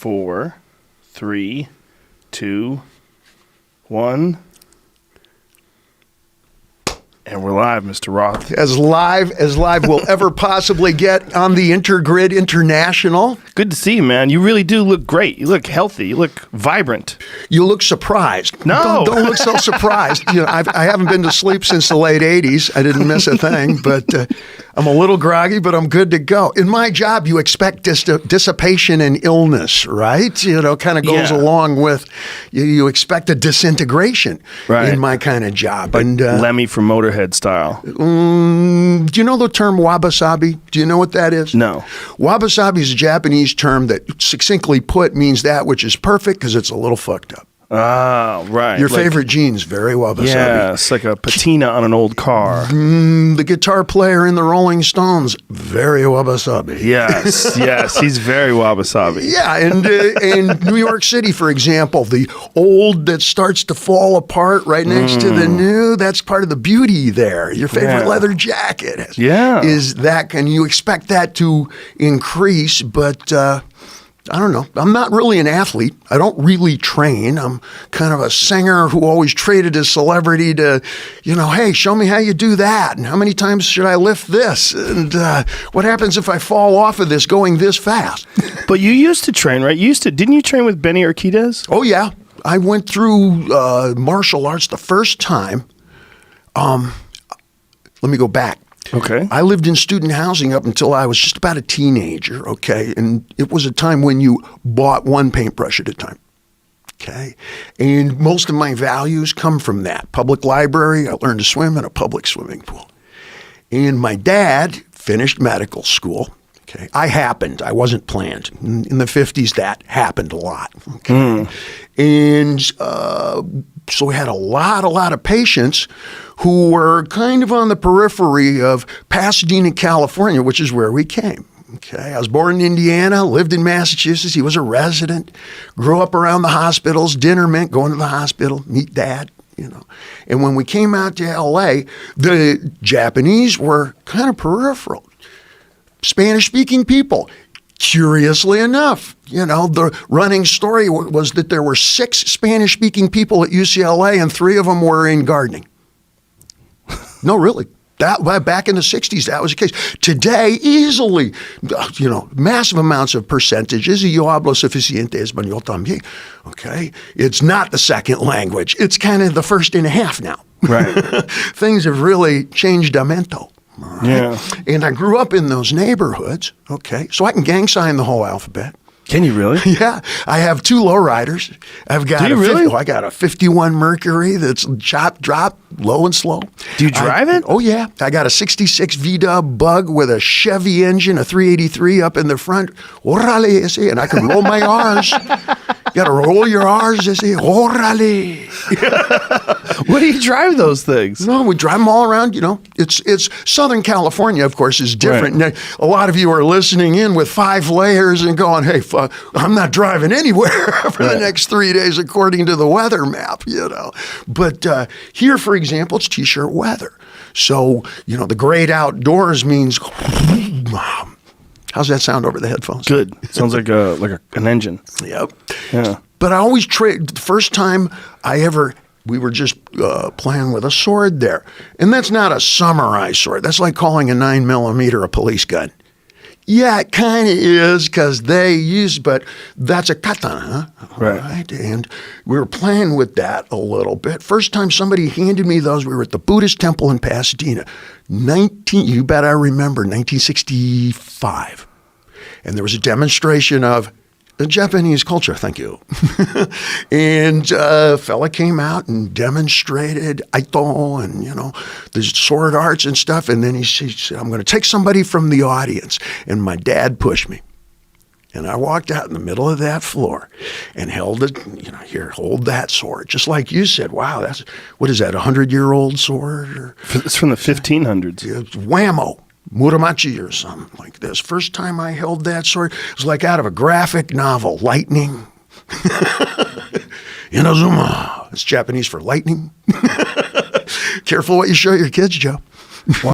4, 3, 2, 1. And we're live, Mr. Roth. As live will ever possibly get on the Intergrid International. Good to see you, man. You really do look great. You look healthy. You look vibrant. You look surprised. No. Don't look so surprised. I haven't been to sleep since the late 80s. I didn't miss a thing, but I'm a little groggy, but I'm good to go. In my job, you expect dissipation and illness, right? Kind of goes along with, you expect a disintegration in my kind of job. Like and Lemmy from Motorhead style. Do you know the term Wabi-sabi? Do you know what that is? No. Wabi-sabi is a Japanese term that succinctly put means that which is perfect because it's a little fucked up. Ah, right. Your favorite jeans, very Wabi-sabi. Yeah, it's like a patina on an old car. The guitar player in the Rolling Stones, very Wabi-sabi. Yes, he's very Wabi-sabi. Yeah, and in New York City, for example, the old that starts to fall apart right next to the new, that's part of the beauty there. Your favorite leather jacket is that, and you expect that to increase, but I don't know. I'm not really an athlete. I don't really train. I'm kind of a singer who always traded his celebrity to, hey, show me how you do that. And how many times should I lift this? And what happens if I fall off of this going this fast? But you used to train, right? Didn't you train with Benny Urquidez? Oh, yeah. I went through martial arts the first time. Let me go back. Okay. I lived in student housing up until I was just about a teenager, okay? And it was a time when you bought one paintbrush at a time, okay? And most of my values come from that. Public library, I learned to swim in a public swimming pool. And my dad finished medical school, okay? I wasn't planned. In the 50s, that happened a lot, okay? And so we had a lot of patients who were kind of on the periphery of Pasadena, California, which is where we came. Okay, I was born in Indiana, lived in Massachusetts. He was a resident, grew up around the hospitals. Dinner meant going to the hospital, meet dad, And when we came out to L.A., the Japanese were kind of peripheral. Spanish-speaking people. Curiously enough, the running story was that there were 6 Spanish-speaking people at UCLA and 3 of them were in gardening. No, really. Back in the 60s, that was the case. Today, easily, massive amounts of percentages. Yo hablo suficiente español también. Okay? It's not the second language. It's kind of the first and a half now. Right. Things have really changed a mento. Right. Yeah. And I grew up in those neighborhoods, okay? So I can gang sign the whole alphabet. Can you really? Yeah. I have 2 lowriders. I've got I got a 51 Mercury that's chop, drop, low and slow. Do you drive it? Oh, yeah. I got a 66 V-Dub Bug with a Chevy engine, a 383 up in the front. Orale, and I can roll my R's. You got to roll your R's, orale. What do you drive those things? No, we drive them all around. It's Southern California, of course, is different. Right. Now, a lot of you are listening in with 5 layers and going, hey, I'm not driving anywhere for the next 3 days according to the weather map, But here, for example, it's T-shirt weather. So, the great outdoors means, how's that sound over the headphones? Good. Sounds like an engine. Yep. Yeah. But I always trade. The first time we were just playing with a sword there. And that's not a samurai sword. That's like calling a 9mm a police gun. Yeah, it kind of is because but that's a katana. Right. And we were playing with that a little bit. First time somebody handed me those, we were at the Buddhist temple in Pasadena. You bet I remember, 1965. And there was a demonstration of the Japanese culture, thank you. And a fella came out and demonstrated Aito and, the sword arts and stuff. And then he said, I'm going to take somebody from the audience. And my dad pushed me. And I walked out in the middle of that floor and held it, here, hold that sword. Just like you said, wow, what is that, a 100-year-old sword? It's from the 1500s. It's whammo. Muramachi or something like this. First time I held that sword, it was like out of a graphic novel, lightning. Inazuma. It's Japanese for lightning. Careful what you show your kids, Joe.